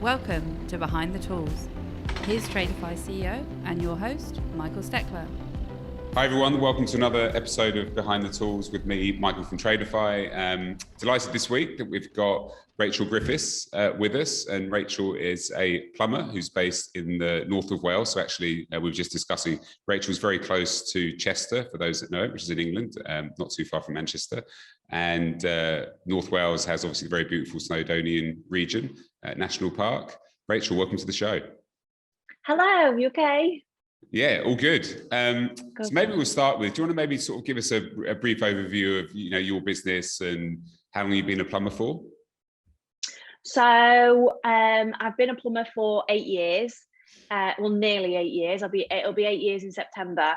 Welcome to Behind the Tools. Here's Tradify CEO and your host, Michael Steckler. Hi everyone, welcome to another episode of Behind the Tools with me, Michael from Tradify. Delighted this week that we've got Rachel Griffiths with us, and Rachel is a plumber who's based in the north of Wales. So actually, we were just discussing, Rachel's very close to Chester, for those that know it, which is in England, not too far from Manchester. And North Wales has obviously a very beautiful Snowdonian region, National Park. Rachel, welcome to the show. Hello, you okay? Yeah, all good. So maybe we'll start with, do you want to maybe sort of give us a brief overview of, your business and how long you've been a plumber for? So I've been a plumber for 8 years, well, nearly 8 years. It'll be 8 years in September.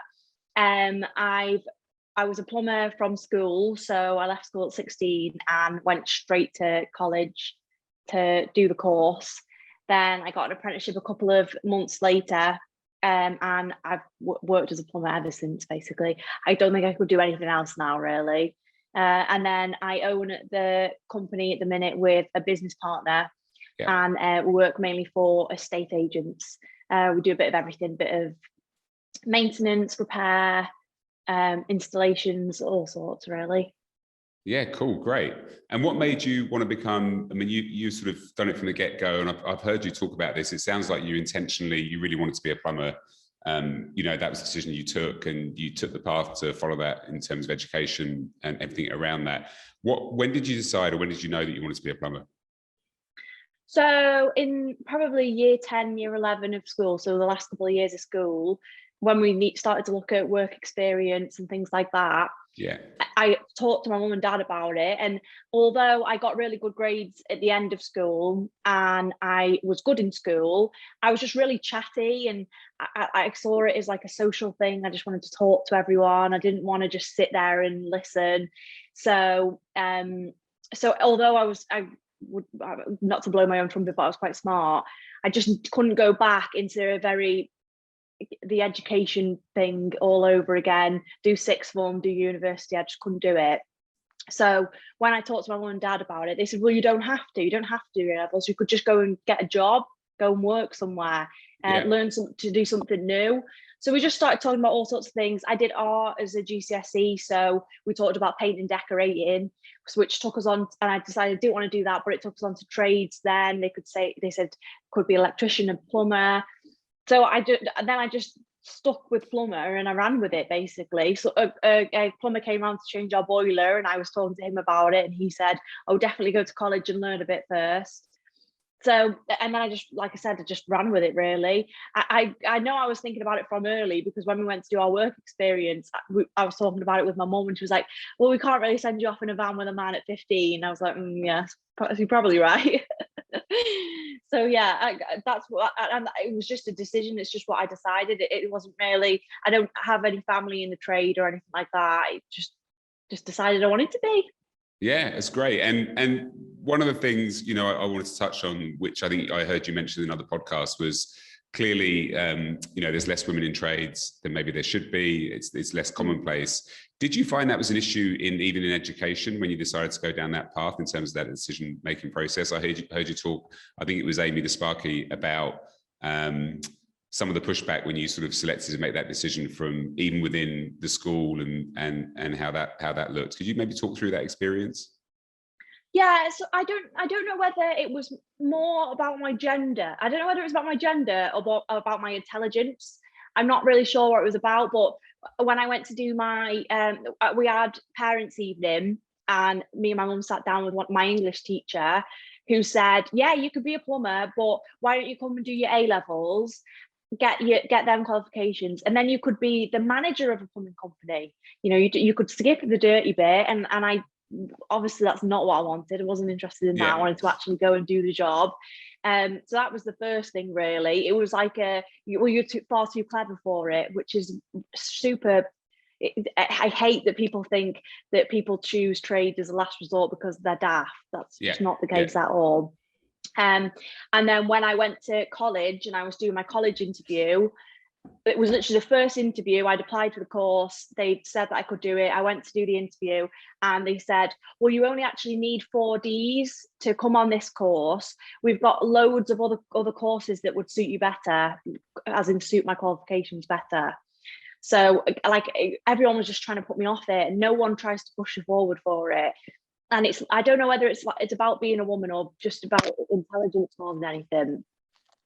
I was a plumber from school, so I left school at 16 and went straight to college to do the course. Then I got an apprenticeship a couple of months later. And I've worked as a plumber ever since, basically. I don't think I could do anything else now, really. And then I own the company at the minute with a business partner, and we work mainly for estate agents. We do a bit of everything, bit of maintenance, repair, installations, all sorts, really. Yeah, cool, great. And what made you want to become, I mean, you sort of done it from the get-go, and I've heard you talk about this. It sounds like you really wanted to be a plumber. That was the decision you took, and you took the path to follow that in terms of education and everything around that. When did you decide, or when did you know that you wanted to be a plumber? So in probably year 10, year 11 of school, so the last couple of years of school, when we started to look at work experience and things like that, I talked to my mum and dad about it. And although I got really good grades at the end of school and I was good in school, I was just really chatty, and I saw it as like a social thing. I just wanted to talk to everyone. I didn't want to just sit there and listen. So although I would not to blow my own trumpet, but I was quite smart, I just couldn't go back into the education thing all over again, do sixth form, do university. I just couldn't do it. So when I talked to my mum and dad about it, they said, well, you don't have to do A-levels. You could just go and get a job, go and work somewhere, learn to do something new. So we just started talking about all sorts of things. I did art as a GCSE, so we talked about painting and decorating, which took us on, and I decided I didn't want to do that, but it took us on to trades. Then they said could be electrician and plumber. So I just stuck with plumber and I ran with it, basically. So a plumber came around to change our boiler, and I was talking to him about it, and he said, oh, definitely go to college and learn a bit first. So, and then I just ran with it, really. I know I was thinking about it from early, because when we went to do our work experience, I was talking about it with my mum, and she was like, well, we can't really send you off in a van with a man at 15. I was like, yes, you're probably right. So yeah, that's what, and it was just a decision. It's just what I decided. It wasn't really, I don't have any family in the trade or anything like that. I just decided I wanted to be. Yeah, it's great. And one of the things, I wanted to touch on, which I think I heard you mention in other podcasts, was clearly, there's less women in trades than maybe there should be. It's less commonplace. Did you find that was an issue even in education when you decided to go down that path in terms of that decision-making process? I heard you talk, I think it was Amy the Sparky, about some of the pushback when you sort of selected to make that decision from even within the school and how that looked. Could you maybe talk through that experience? Yeah, so I don't know whether it was more about my gender. I don't know whether it was about my gender or about my intelligence. I'm not really sure what it was about, but when I went to do my, we had parents' evening, and me and my mum sat down with my English teacher, who said, yeah, you could be a plumber, but why don't you come and do your A-levels, get them qualifications, and then you could be the manager of a plumbing company. You could skip the dirty bit, and I obviously that's not what I wanted. I wasn't interested in that. I wanted to actually go and do the job. So that was the first thing, really. It was like you're far too clever for it, which is super. I hate that people think that people choose trade as a last resort because they're daft. That's just not the case at all. And then when I went to college and I was doing my college interview, it was literally the first interview. I'd applied for the course. They said that I could do it. I went to do the interview and they said, well, you only actually need 4Ds to come on this course. We've got loads of other courses that would suit you better, as in suit my qualifications better. So like everyone was just trying to put me off it, and no one tries to push you forward for it. And I don't know whether it's about being a woman or just about intelligence more than anything.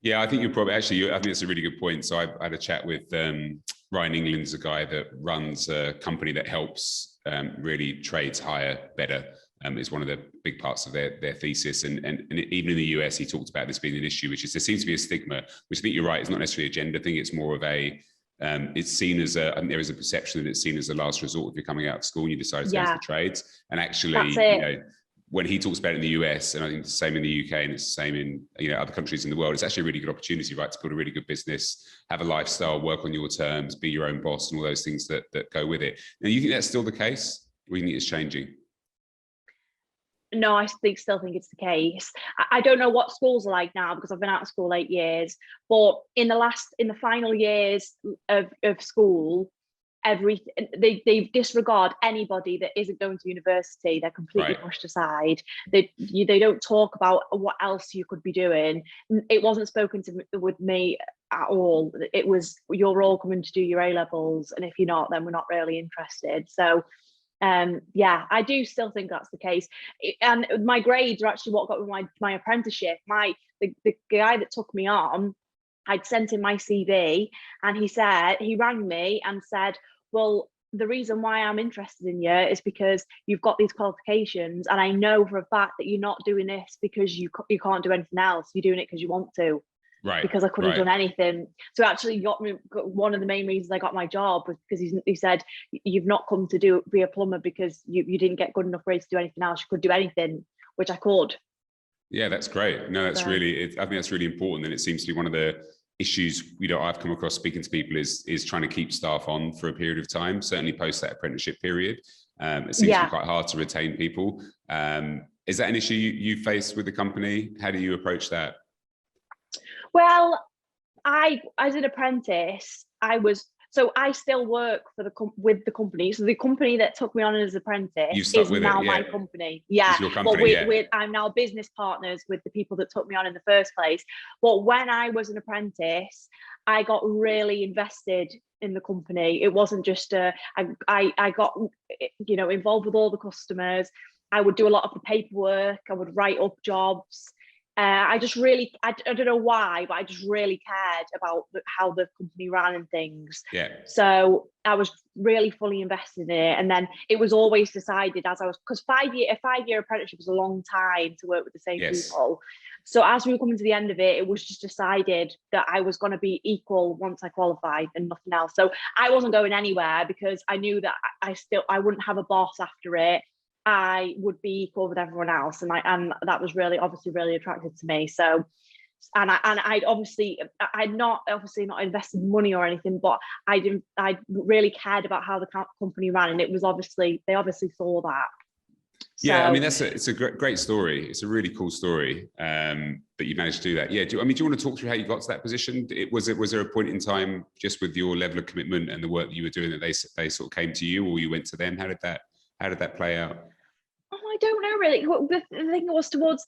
Yeah, I think you're probably I think it's a really good point. So I had a chat with Ryan England's a guy that runs a company that helps really trades hire better. Is one of the big parts of their thesis. And even in the US, he talked about this being an issue, which is there seems to be a stigma, which I think you're right, it's not necessarily a gender thing. It's more of a, it's seen as I think there is a perception that it's seen as a last resort if you're coming out of school and you decide to go into the trades. And actually, when he talks about it in the US, and I think it's the same in the UK and it's the same in other countries in the world, it's actually a really good opportunity, right, to build a really good business, have a lifestyle, work on your terms, be your own boss, and all those things that go with it. Now, you think that's still the case, or you think it's changing? No, I still think it's the case. I don't know what schools are like now because I've been out of school 8 years, but in the final years of school, they disregard anybody that isn't going to university. They're completely pushed aside. They don't talk about what else you could be doing. It wasn't spoken to with me at all. It was, you're all coming to do your A levels, and if you're not, then we're not really interested. So yeah, I do still think that's the case. And my grades are actually what got me my apprenticeship. The guy that took me on, I'd sent him my CV, and he rang me and said, well, the reason why I'm interested in you is because you've got these qualifications, and I know for a fact that you're not doing this because you can't do anything else. You're doing it because you want to. Right. Because I couldn't have done anything. So actually one of the main reasons I got my job was because he said, you've not come to be a plumber because you didn't get good enough grades to do anything else. You could do anything, which I could. Yeah, that's great. No, that's I think that's really important. And it seems to be one of the issues I've come across speaking to people is trying to keep staff on for a period of time, certainly post that apprenticeship period. It seems to be quite hard to retain people. Is that an issue you face with the company? How do you approach that? Well, as an apprentice, I still work with the company. So the company that took me on as an apprentice is now my company. Yeah, it's your company, but I'm now business partners with the people that took me on in the first place. But when I was an apprentice, I got really invested in the company. It wasn't just I got involved with all the customers. I would do a lot of the paperwork. I would write up jobs. I don't know why, but I just really cared about how the company ran and things. Yeah. So I was really fully invested in it. And then it was always decided because a 5-year apprenticeship is a long time to work with the same people. So as we were coming to the end of it, it was just decided that I was going to be equal once I qualified and nothing else. So I wasn't going anywhere because I knew that I wouldn't have a boss after it. I would be equal with everyone else, and that was obviously really attractive to me. So, I'd not invested money or anything, but I really cared about how the company ran, and they obviously saw that. So, yeah, I mean it's a great story. It's a really cool story that you managed to do that. Yeah, do you want to talk through how you got to that position? Was there a point in time just with your level of commitment and the work that you were doing that they sort of came to you, or you went to them? How did that play out? I don't know really. The thing was towards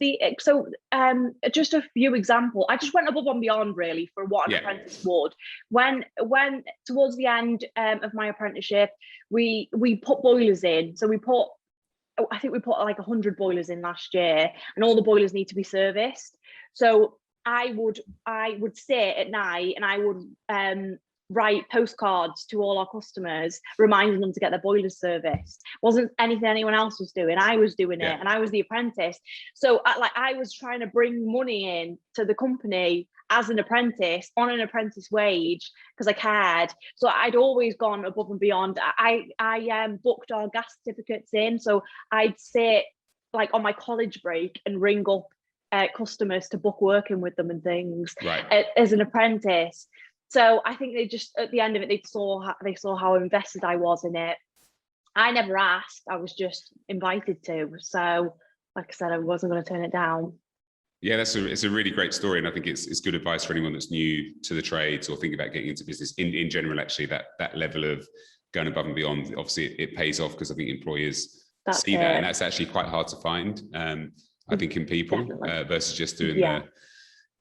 just a few examples. I just went above and beyond really for what an apprentice would. When towards the end of my apprenticeship, we put boilers in. So I think we put like 100 boilers in last year, and all the boilers need to be serviced. So I would sit at night and I would write postcards to all our customers reminding them to get their boilers serviced. Wasn't anything anyone else was doing. I was doing it, and I was the apprentice. So I was trying to bring money in to the company as an apprentice on an apprentice wage because I cared. So I'd always gone above and beyond. I booked our gas certificates in, so I'd sit like on my college break and ring up customers to book working with them and things as an apprentice. So I think they just, at the end of it, they saw how invested I was in it. I never asked, I was just invited to. So like I said, I wasn't going to turn it down. Yeah, it's a really great story, and I think it's good advice for anyone that's new to the trades or thinking about getting into business in general. Actually, that level of going above and beyond, obviously, it pays off, because I think employers see that, and that's actually quite hard to find. I think in people versus just doing the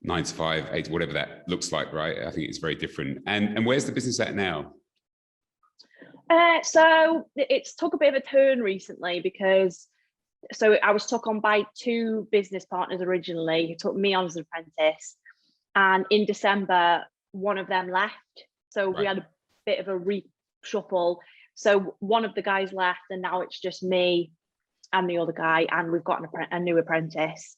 9 to 5, 8, whatever that looks like, right? I think it's very different. And where's the business at now? So it's took a bit of a turn recently, because I was took on by 2 business partners originally who took me on as an apprentice, and in December one of them left, so we had a bit of a reshuffle. So one of the guys left, and now it's just me and the other guy, and we've got a new apprentice.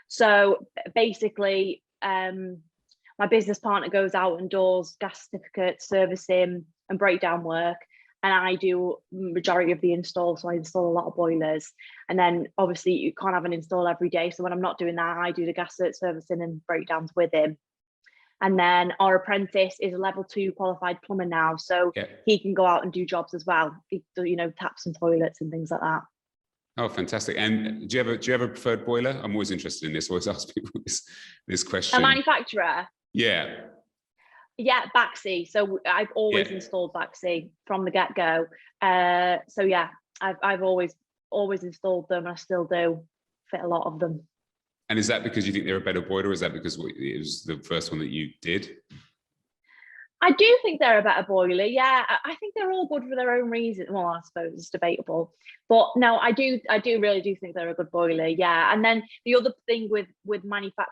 So basically, my business partner goes out and does gas certificates, servicing and breakdown work, and I do majority of the install. So I install a lot of boilers, and then obviously you can't have an install every day. So when I'm not doing that, I do the gas cert servicing and breakdowns with him. And then our apprentice is a level 2 qualified plumber now, so he can go out and do jobs as well, taps and toilets and things like that. Oh, fantastic! And do you have a preferred boiler? I'm always interested in this. I always ask people this question. A manufacturer? Yeah, Baxi. So I've always installed Baxi from the get-go. So yeah, I've always installed them, and I still do fit a lot of them. And is that because you think they're a better boiler, or is that because it was the first one that you did? I do think they're a better boiler. Yeah, I think they're all good for their own reason. Well, I suppose it's debatable, but no, I really do think they're a good boiler. Yeah, and then the other thing with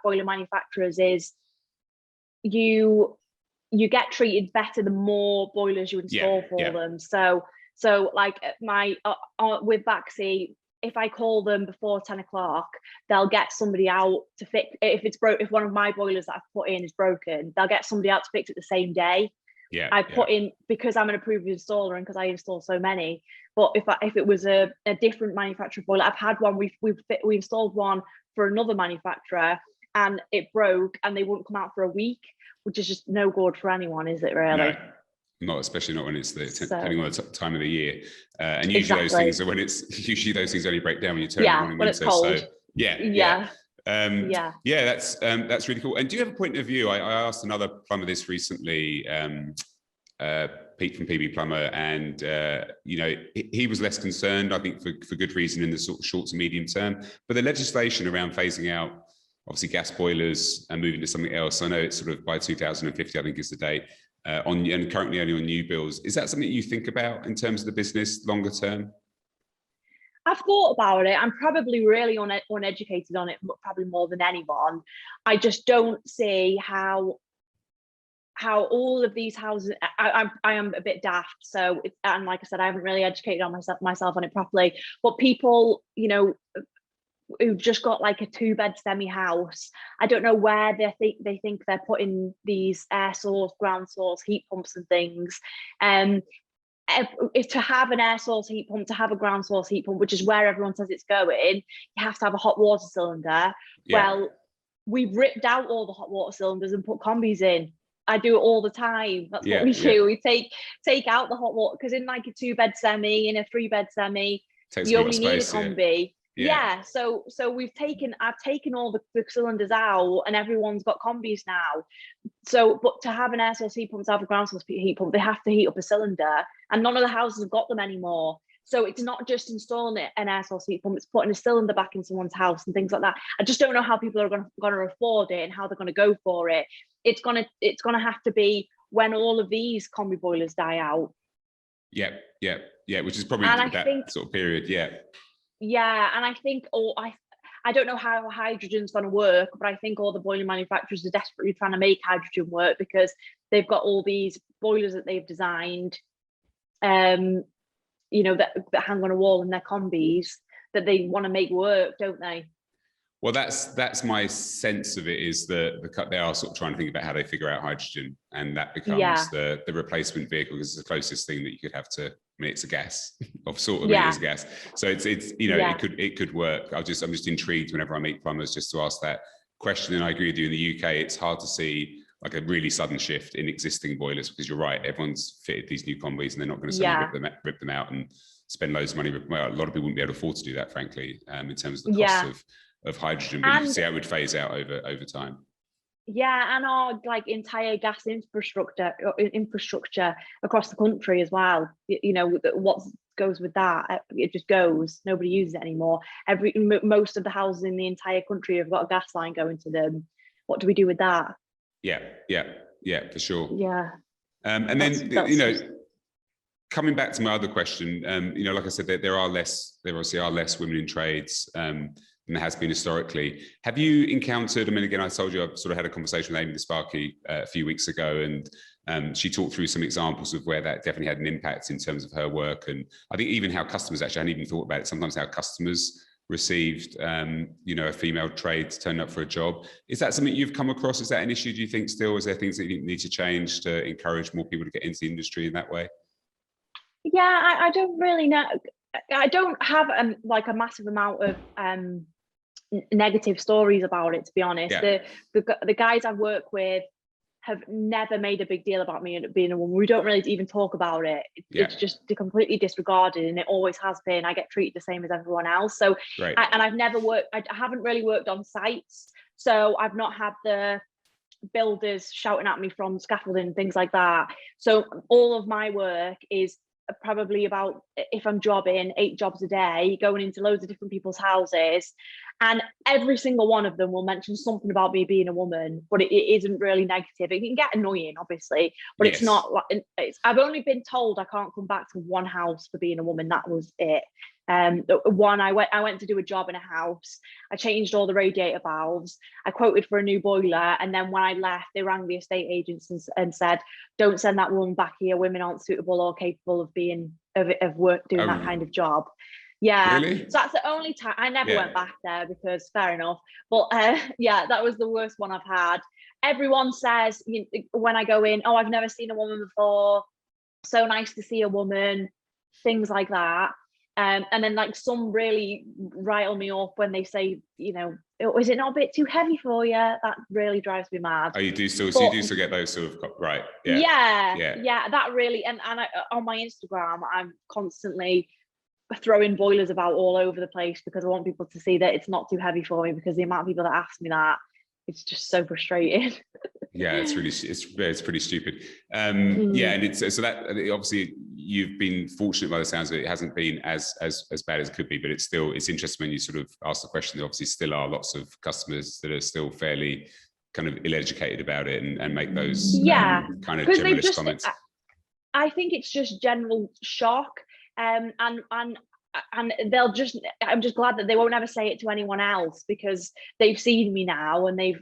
boiler manufacturers is you get treated better the more boilers you install for them. So like with Baxi, if I call them before 10 o'clock, they'll get somebody out to fix. If one of my boilers that I've put in is broken, they'll get somebody out to fix it the same day. I put in, because I'm an approved installer and because I install so many. But if it was a different manufacturer boiler, I've had one. We installed one for another manufacturer, and it broke, and they wouldn't come out for a week, which is just no good for anyone, is it really? No, especially not when it's depending on the time of the year. And usually those things only break down when you turn them on in winter. It's cold. So that's really cool. And do you have a point of view? I asked another plumber this recently, Pete from PB Plumber, and he was less concerned, I think, for good reason, in the sort of short to medium term. But the legislation around phasing out, obviously, gas boilers and moving to something else, I know it's sort of by 2050, I think is the date, and currently only on new builds. Is that something you think about in terms of the business longer term? I've thought about it. I'm probably really uneducated on it, probably more than anyone. I just don't see how all of these houses. I am a bit daft, so and like I said, I haven't really educated on myself on it properly. But people, who've just got like a 2-bed semi house, I don't know where they think they're putting these air source, ground source heat pumps and things. If to have an air source heat pump, to have a ground source heat pump, which is where everyone says it's going, you have to have a hot water cylinder. Well, we've ripped out all the hot water cylinders and put combis in. I do it all the time. That's what we do. We take out the hot water, because in like a 2-bed semi, in a 3-bed semi, you only need a combi. So I've taken all the cylinders out, and everyone's got combis now. So, but to have an air source heat pump, to have a ground source heat pump, they have to heat up a cylinder, and none of the houses have got them anymore. So it's not just installing an air source heat pump, it's putting a cylinder back in someone's house and things like that. I just don't know how people are going to afford it and how they're going to go for it. It's going to have to be when all of these combi boilers die out. Which is probably that sort of period. And I think I don't know how hydrogen's going to work, but I think all the boiler manufacturers are desperately trying to make hydrogen work, because they've got all these boilers that they've designed, that hang on a wall in their combis, that they want to make work, don't they? Well, that's my sense of it, is that they are sort of trying to think about how they figure out hydrogen, and that becomes the replacement vehicle, because it's the closest thing that you could have to. I mean, it's a gas of sort of it is gas, so it's it could work. I'm just intrigued whenever I meet plumbers, just to ask that question. And I agree with you. In the UK, it's hard to see like a really sudden shift in existing boilers, because you're right, everyone's fitted these new combis, and they're not going to suddenly rip them out and spend loads of money. Well, a lot of people wouldn't be able to afford to do that, frankly, in terms of the cost of hydrogen, but you can see how it would phase out over time. Yeah, and our like entire gas infrastructure across the country as well. You know, what goes with that, it just goes. Nobody uses it anymore. Most of the houses in the entire country have got a gas line going to them. What do we do with that? Yeah, for sure. Yeah. And then you know, coming back to my other question, you know, like I said, there obviously are less women in trades than there has been historically. Have you encountered, I mean, again, I told you I sort of had a conversation with Amy Sparky a few weeks ago, and she talked through some examples of where that definitely had an impact in terms of her work. And I think even how customers, actually, I hadn't even thought about it, sometimes how customers received, you know, a female trade turning up for a job. Is that something you've come across? Is that an issue, do you think, still? Is there things that you need to change to encourage more people to get into the industry in that way? Yeah, I don't really know. I don't have like a massive amount of negative stories about it, to be honest. Yeah. The guys I work with have never made a big deal about me being a woman. We don't really even talk about it. It's just completely disregarded, and it always has been. I get treated the same as everyone else. So, right. And I've never worked. I haven't really worked on sites, so I've not had the builders shouting at me from scaffolding and things like that. So all of my work is probably about, if I'm jobbing, 8 jobs a day, going into loads of different people's houses, and every single one of them will mention something about me being a woman, but it isn't really negative. It can get annoying, obviously, but it's not like, I've only been told I can't come back to one house for being a woman. That was it. I went to do a job in a house. I changed all the radiator valves. I quoted for a new boiler, and then when I left, they rang the estate agents and said, "Don't send that woman back here. Women aren't suitable or capable of being of work doing that kind of job." Yeah, really? So that's the only time I never went back there, because fair enough. But yeah, that was the worst one I've had. Everyone says, when I go in, "Oh, I've never seen a woman before. So nice to see a woman," things like that. And then like some really rile me up when they say, you know, "Oh, is it not a bit too heavy for you?" That really drives me mad. Oh, you do still, so you do still get those sort of, right? Yeah, that really, and I, on my Instagram, I'm constantly throwing boilers about all over the place, because I want people to see that it's not too heavy for me, because the amount of people that ask me that, it's just so frustrating. Yeah, it's pretty stupid. Yeah, and it's so that obviously you've been fortunate by the sounds of it. It hasn't been as bad as it could be, but it's interesting when you sort of ask the question. There obviously still are lots of customers that are still fairly kind of ill-educated about it and make those kind of generalist comments. I think it's just general shock, and they'll just, I'm just glad that they won't ever say it to anyone else, because they've seen me now, and they've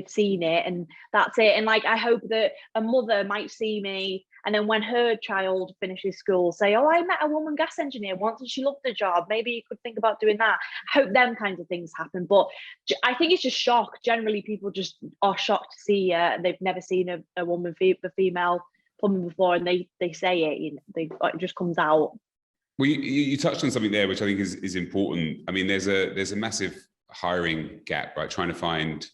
seen it, and that's it. And like, I hope that a mother might see me, and then when her child finishes school, say, "Oh, I met a woman gas engineer once and she loved the job. Maybe you could think about doing that." I hope them kinds of things happen. But I think it's just shock. Generally, people just are shocked to see they've never seen a female plumbing before, and they say it, you know, it just comes out. Well, you touched on something there, which I think is important. I mean, there's a massive hiring gap, right? Trying to find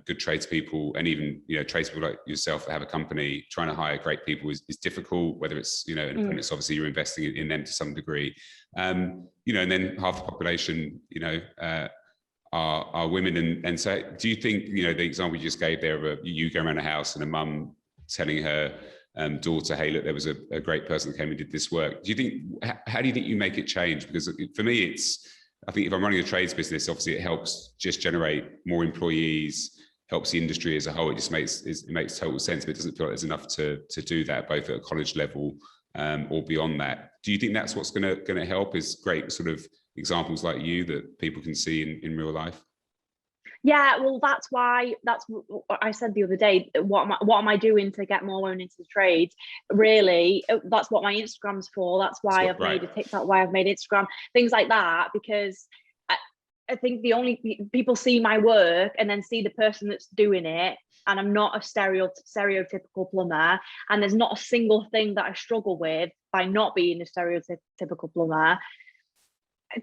good tradespeople, and even, you know, tradespeople like yourself that have a company, trying to hire great people is difficult. Whether it's, you know, an apprentice, obviously you're investing in them to some degree, you know, and then half the population, you know, are women. And so, do you think, you know, the example you just gave there of you going around a house and a mum telling her daughter, "Hey, look, there was a great person that came and did this work." Do you think, how do you think you make it change? Because for me, I think if I'm running a trades business, obviously it helps just generate more employees, helps the industry as a whole. It makes total sense, but it doesn't feel like there's enough to do that, both at a college level or beyond that. Do you think that's what's going to help? Is great sort of examples like you that people can see in real life? Yeah, well, that's what I said the other day. What am I doing to get more women into the trades? Really, that's what my Instagram's for. That's why I've made a TikTok, why I've made Instagram, things like that, because I think the only people see my work and then see the person that's doing it, and I'm not a stereotypical plumber, and there's not a single thing that I struggle with by not being a stereotypical plumber.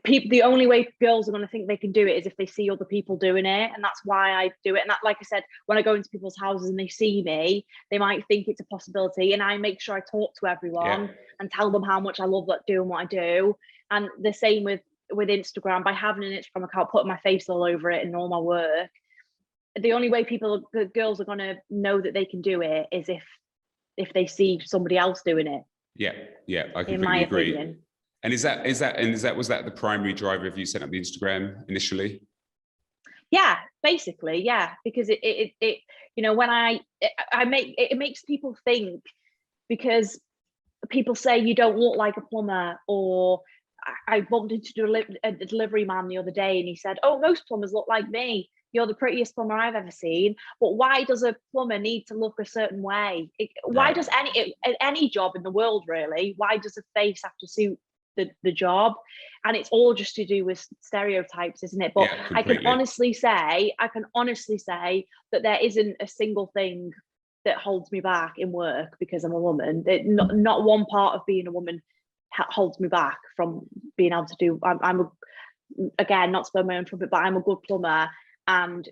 The only way girls are going to think they can do it is if they see other people doing it, and that's why I do it. And that, like I said, when I go into people's houses and they see me, they might think it's a possibility, and I make sure I talk to everyone and tell them how much I love doing what I do. And the same with with Instagram, by having an Instagram account, putting my face all over it and all my work, the only way girls are going to know that they can do it is if they see somebody else doing it. Yeah, I completely in my agree. opinion. And was that the primary driver of you setting up the Instagram initially? Yeah, basically, yeah, because it when it makes people think, because people say you don't look like a plumber, or I bumped into a delivery man the other day and he said, oh, most plumbers look like me. You're the prettiest plumber I've ever seen. But why does a plumber need to look a certain way? Why does any job in the world, really, why does a face have to suit the job? And it's all just to do with stereotypes, isn't it? But yeah, I can honestly say that there isn't a single thing that holds me back in work because I'm a woman. Not one part of being a woman holds me back from being able to do. Again, not to blow my own trumpet, but I'm a good plumber, and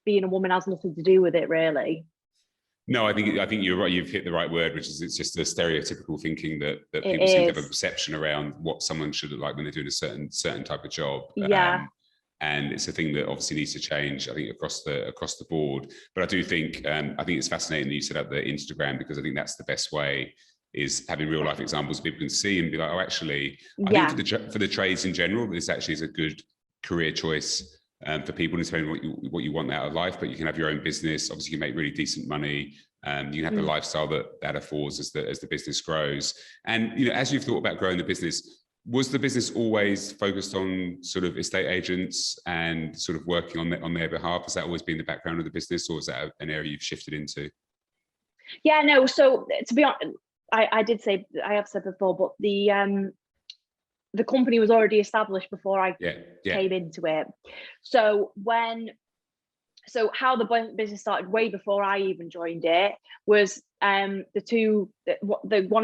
being a woman has nothing to do with it, really. No, I think you're right. You've hit the right word, which is it's just the stereotypical thinking that people seem to have a perception around what someone should look like when they're doing a certain type of job. Yeah. And it's a thing that obviously needs to change, I think, across the board. But I do think it's fascinating that you set up the Instagram, because I think that's the best way, is having real life examples people can see and be like, oh, actually, I think for the trades in general, this actually is a good career choice for people, depending on what you want out of life. But you can have your own business. Obviously, you can make really decent money. You can have the lifestyle that affords as the business grows. And as you've thought about growing the business, was the business always focused on sort of estate agents and sort of working on their behalf? Has that always been the background of the business, or is that an area you've shifted into? Yeah, no. So to be honest, I have said before, but the company was already established before I came into it. So how the business started way before I even joined it was one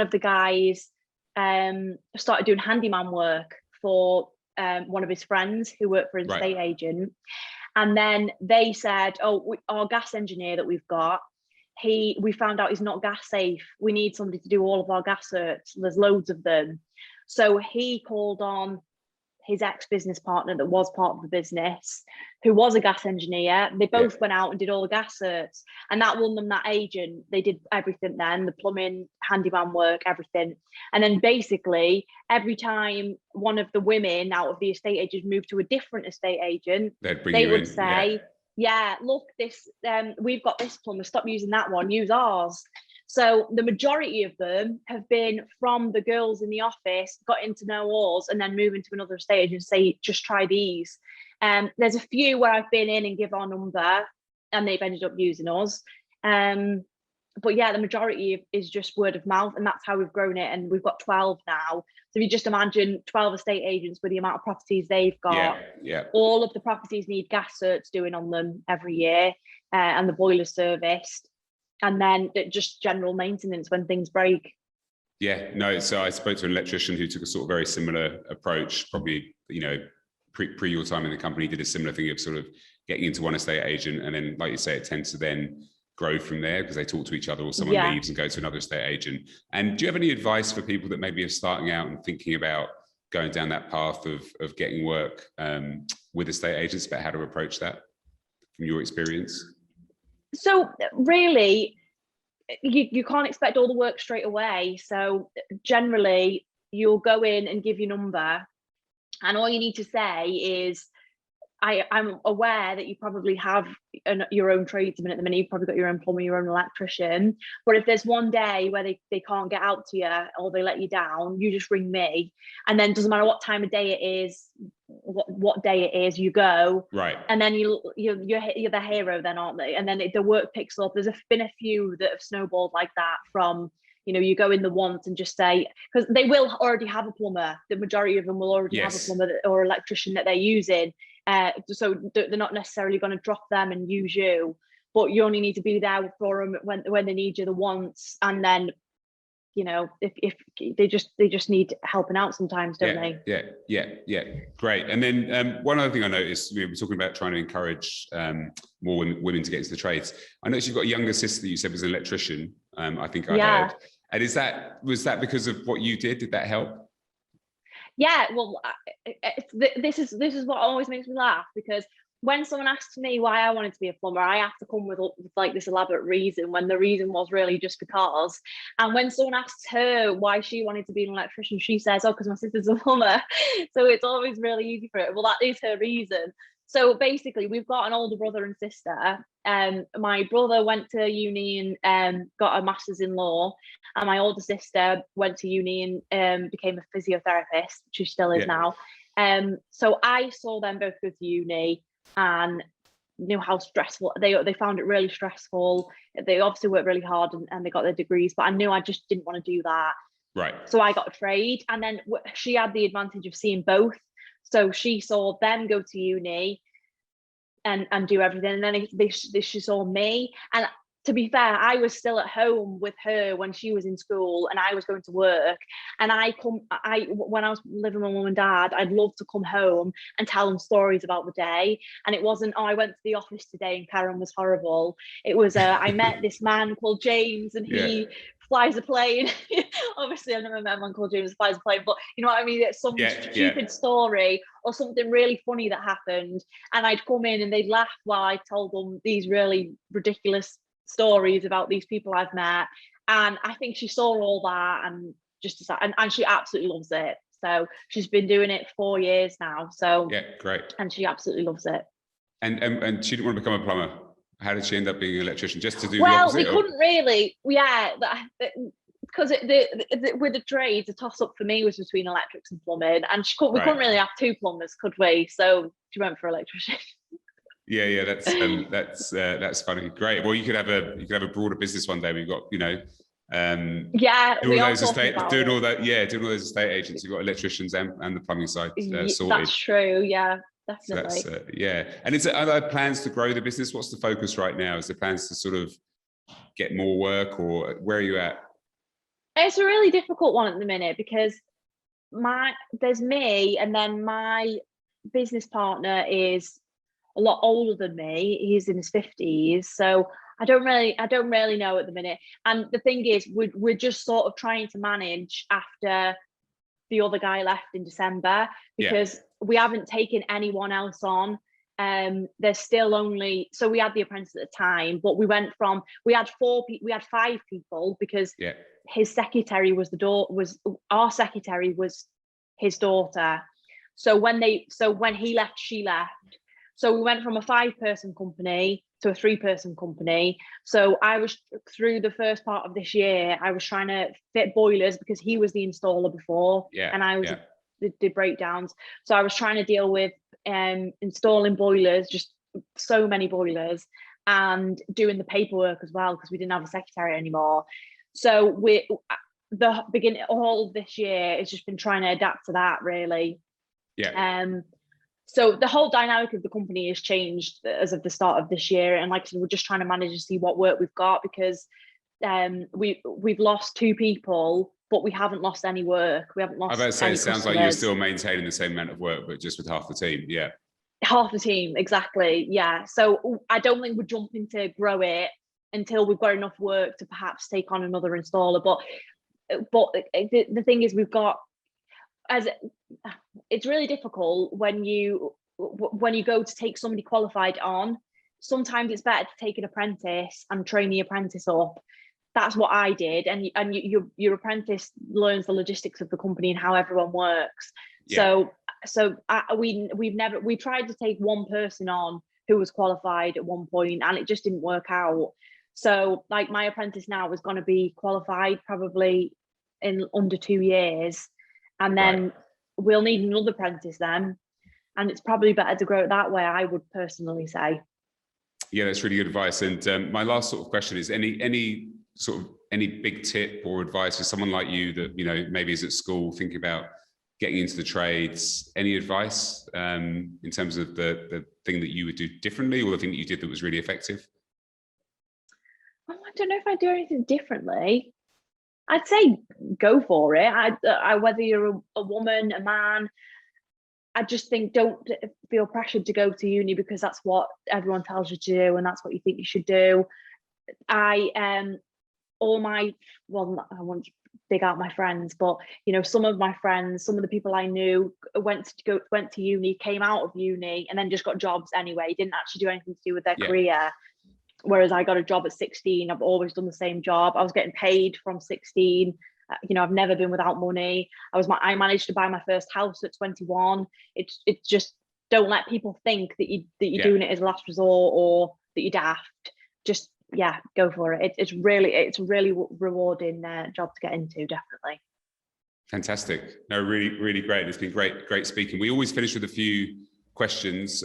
of the guys started doing handyman work for one of his friends who worked for an estate agent. And then they said, oh, our gas engineer that we've got, we found out he's not gas safe. We need somebody to do all of our gas certs. There's loads of them. So he called on his ex-business partner that was part of the business, who was a gas engineer. They both went out and did all the gas certs, and that won them that agent. They did everything then, the plumbing, handyman work, everything. And then basically every time one of the women out of the estate agents moved to a different estate agent, they would say, look, this we've got this plumber, stop using that one, use ours. So the majority of them have been from the girls in the office, got into know ours, and then moving to another estate agent and say, just try these. There's a few where I've been in and give our number and they've ended up using us. But yeah, the majority is just word of mouth, and that's how we've grown it. And we've got 12 now. So you just imagine 12 estate agents with the amount of properties they've got. All of the properties need gas certs doing on them every year, and the boiler serviced. And then just general maintenance when things break. Yeah, no. So I spoke to an electrician who took a sort of very similar approach, probably, pre your time in the company, did a similar thing of sort of getting into one estate agent. And then, like you say, it tends to then grow from there because they talk to each other, or someone leaves and goes to another estate agent. And do you have any advice for people that maybe are starting out and thinking about going down that path of getting work with estate agents, about how to approach that from your experience? So really, you can't expect all the work straight away. So generally, you'll go in and give your number, and all you need to say is, I'm aware that you probably have your own tradesman at the minute. You've probably got your own plumber, your own electrician. But if there's one day where they can't get out to you or they let you down, you just ring me. And then it doesn't matter what time of day it is, what day it is, you go. Right. And then you're the hero then, aren't they? And then the work picks up. There's been a few that have snowballed like that from, you go in the once and just say, because they will already have a plumber. The majority of them will already have a plumber or electrician that they're using. So they're not necessarily going to drop them and use you, but you only need to be there for them when they need you the once. And then, if they just need helping out sometimes, don't they? Yeah. Great. And then one other thing I noticed, we were talking about trying to encourage more women to get into the trades. I noticed you've got a younger sister that you said was an electrician. I think I heard. And was that because of what you did? Did that help? Yeah, well, this is what always makes me laugh, because when someone asks me why I wanted to be a plumber, I have to come with like this elaborate reason, when the reason was really just because. And when someone asks her why she wanted to be an electrician, she says, "Oh, because my sister's a plumber." So it's always really easy for it. Well, that is her reason. So basically, we've got an older brother and sister. My brother went to uni and got a master's in law, and my older sister went to uni and became a physiotherapist, which she still is now. So I saw them both go to uni and knew how stressful they found it. Really stressful. They obviously worked really hard and they got their degrees, but I knew I just didn't want to do that. Right. So I got a trade, and then she had the advantage of seeing both. So she saw them go to uni and do everything, and then she saw me. And to be fair, I was still at home with her when she was in school and I was going to work. And when I was living with my mum and dad, I'd love to come home and tell them stories about the day. And it wasn't, "Oh, I went to the office today and Karen was horrible." It was, "I met this man called James and he flies a plane." Obviously, I've never met a man called James flies a plane, but you know what I mean? It's some stupid story or something really funny that happened. And I'd come in and they'd laugh while I told them these really ridiculous stories about these people I've met. And I think she saw all that and just decided, and she absolutely loves it. So she's been doing it 4 years now. So yeah, great. And she absolutely loves it. And she didn't want to become a plumber. How did she end up being an electrician? Just to do the Well, opposite? we couldn't really, because with the trades, the toss up for me was between electrics and plumbing, and we couldn't really have two plumbers, could we? So she went for electrician. Yeah, that's funny. Great. Well, you could have a broader business one day. We've got, doing all those estate agents. You've got electricians and the plumbing side sorted. That's true. Yeah, definitely. So and are there plans to grow the business? What's the focus right now? Is there plans to sort of get more work, or where are you at? It's a really difficult one at the minute, because there's me, and then my business partner is a lot older than me. He's in his 50s, so I don't really know at the minute. And the thing is, we're just sort of trying to manage after the other guy left in December, because we haven't taken anyone else on. There's still only, so we had the apprentice at the time, but we had 5 people, because his secretary was our secretary was his daughter. So when he left, she left. So we went from a 5-person company to a 3-person company. So I was, through the first part of this year, I was trying to fit boilers, because he was the installer before, and I was the breakdowns. So I was trying to deal with installing boilers, just so many boilers, and doing the paperwork as well, because we didn't have a secretary anymore. So the beginning, all of this year, it's just been trying to adapt to that, really. So the whole dynamic of the company has changed as of the start of this year. And like I said, we're just trying to manage to see what work we've got, because we've lost 2 people, but we haven't lost any work. We haven't lost. I was about to say, it sounds like you're still maintaining the same amount of work, but just with half the team. Yeah. Half the team, exactly. Yeah. So I don't think we're jumping to grow it until we've got enough work to perhaps take on another installer. But the thing is, we've got, it's really difficult when you go to take somebody qualified on. Sometimes it's better to take an apprentice and train the apprentice up. That's what I did, and your apprentice learns the logistics of the company and how everyone works. So we tried to take one person on who was qualified at one point, and it just didn't work out. So like, my apprentice now is going to be qualified probably in under 2 years. And then we'll need another apprentice then. And it's probably better to grow it that way, I would personally say. Yeah, that's really good advice. And my last sort of question is, any big tip or advice for someone like you that, maybe is at school thinking about getting into the trades? Any advice in terms of the thing that you would do differently, or the thing that you did that was really effective? I don't know if I'd do anything differently. I'd say go for it. I whether you're a woman, a man, I just think don't feel pressured to go to uni because that's what everyone tells you to do and that's what you think you should do. I won't dig out my friends, but some of my friends, some of the people I knew went to uni, came out of uni, and then just got jobs anyway. Didn't actually do anything to do with their career. Whereas I got a job at 16. I've always done the same job. I was getting paid from 16. I've never been without money. I managed to buy my first house at 21. It's just, don't let people think that you're doing it as a last resort or that you're daft. Just go for it. It's a really rewarding job to get into, definitely. Fantastic. No, really, really great. It's been great speaking. We always finish with a few questions,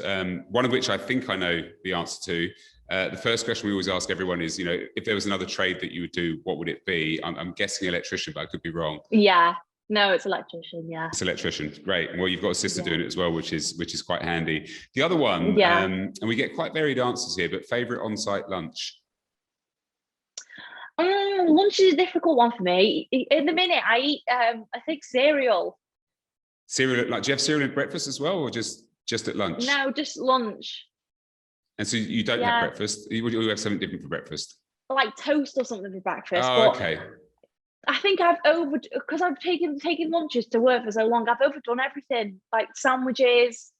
one of which I think I know the answer to. The first question we always ask everyone is, if there was another trade that you would do, what would it be? I'm guessing electrician, but I could be wrong. Yeah, no, it's electrician. Yeah, it's electrician. Great. Well, you've got a sister doing it as well, which is quite handy. The other one, and we get quite varied answers here, but favorite on-site lunch. Lunch is a difficult one for me. In the minute, I eat, I think cereal. Cereal, like, do you have cereal at breakfast as well, or just at lunch? No, just lunch. And so you don't have breakfast? You have something different for breakfast? Like toast or something for breakfast. Oh, okay. I think because I've taken lunches to work for so long, I've overdone everything. Like sandwiches,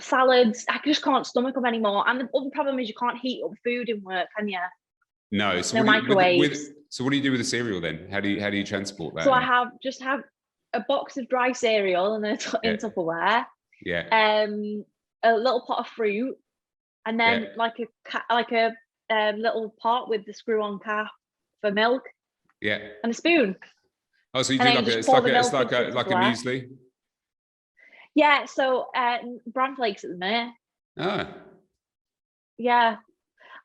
salads. I just can't stomach them anymore. And the other problem is you can't heat up food in work, can you? No. So no microwaves. So what do you do with the cereal then? How do you transport that? So I have a box of dry cereal in Tupperware. Yeah. A little pot of fruit, and then like a little pot with the screw-on cap for milk. Yeah. And a spoon. Oh, so you do it's like a muesli? Yeah, so bran flakes at the minute. Ah. Yeah.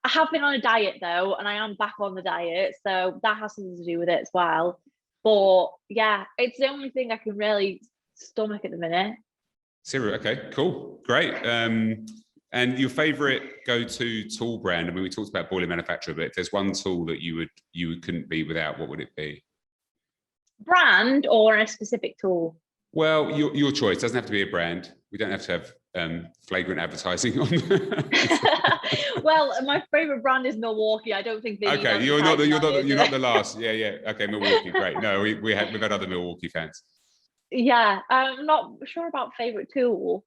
I have been on a diet though, and I am back on the diet, so that has something to do with it as well. But yeah, it's the only thing I can really stomach at the minute. Cereal, okay, cool, great. And your favorite go-to tool brand? I mean, we talked about boiler manufacturer, but if there's one tool that you couldn't be without, what would it be? Brand or a specific tool? Well, your choice. Doesn't have to be a brand. We don't have to have flagrant advertising on. Well, my favorite brand is Milwaukee. I don't think they. Okay, you're not the last. Yeah. Okay, Milwaukee, great. No, we've had other Milwaukee fans. Yeah, I'm not sure about favorite tool.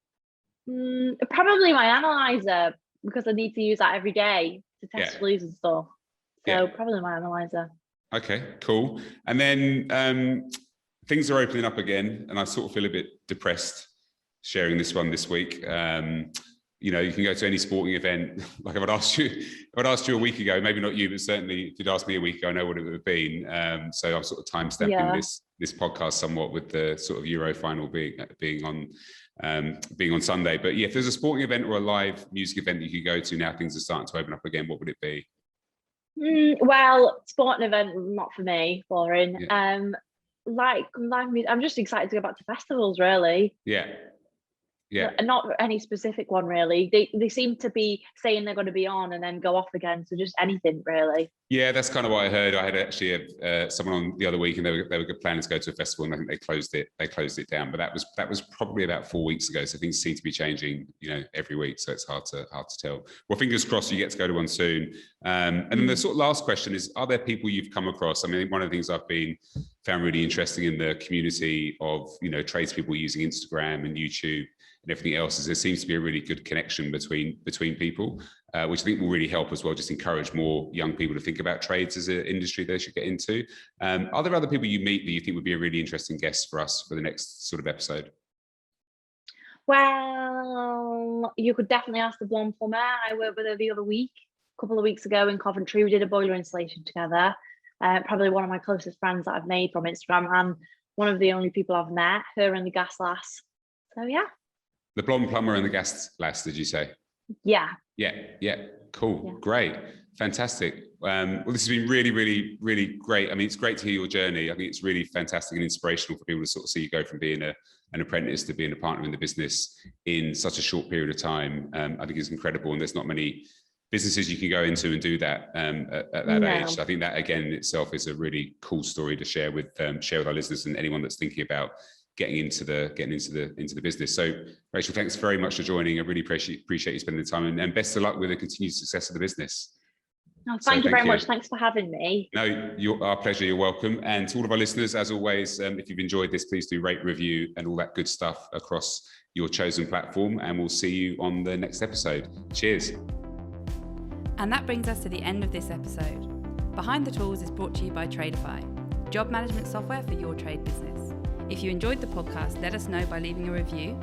Probably my analyzer, because I need to use that every day to test flues and stuff. So probably my analyzer. Okay, cool. And then things are opening up again, and I sort of feel a bit depressed sharing this one this week. You can go to any sporting event. Like if I'd asked you a week ago, maybe not you, but certainly if you'd asked me a week ago, I know what it would have been. So I'm sort of time stepping this podcast somewhat with the sort of Euro final being on Sunday. But yeah, if there's a sporting event or a live music event that you could go to now, things are starting to open up again, what would it be? Well, sporting event, not for me, boring. Yeah. Like live music, I'm just excited to go back to festivals, really. Yeah. Not any specific one, really. They seem to be saying they're going to be on and then go off again. So just anything, really. Yeah, that's kind of what I heard. I had actually someone on the other week, and they were planning to go to a festival, and I think they closed it down. But that was probably about 4 weeks ago. So things seem to be changing, every week. So it's hard to tell. Well, fingers crossed you get to go to one soon. And then the sort of last question is: are there people you've come across? I mean, one of the things I've found really interesting in the community of tradespeople using Instagram and YouTube and everything else is there seems to be a really good connection between people, which I think will really help as well, just encourage more young people to think about trades as an industry they should get into. Are there other people you meet that you think would be a really interesting guest for us for the next sort of episode? Well, you could definitely ask the blonde plumber. I worked with her the other week, a couple of weeks ago in Coventry. We did a boiler installation together. Probably one of my closest friends that I've made from Instagram, and one of the only people I've met, her and the gas lass. So yeah. The blonde plumber and the gas lass, did you say? Yeah. Cool. Yeah. Great. Fantastic. Well, this has been really, really, really great. I mean, it's great to hear your journey. I think it's really fantastic and inspirational for people to sort of see you go from being an apprentice to being a partner in the business in such a short period of time. I think it's incredible, and there's not many businesses you can go into and do that at that age. So I think that again in itself is a really cool story to share with our listeners and anyone that's thinking about getting into the business. So Rachel, thanks very much for joining. I really appreciate you spending the time, and best of luck with the continued success of the business. Oh, thank you very much. Thanks for having me. No, our pleasure. You're welcome. And to all of our listeners, as always, if you've enjoyed this, please do rate, review, and all that good stuff across your chosen platform. And we'll see you on the next episode. Cheers. And that brings us to the end of this episode. Behind the Tools is brought to you by Tradify, job management software for your trade business. If you enjoyed the podcast, let us know by leaving a review,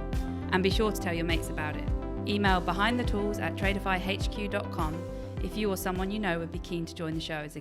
and be sure to tell your mates about it. Email behindthetools@tradifyhq.com if you or someone you know would be keen to join the show as a guest.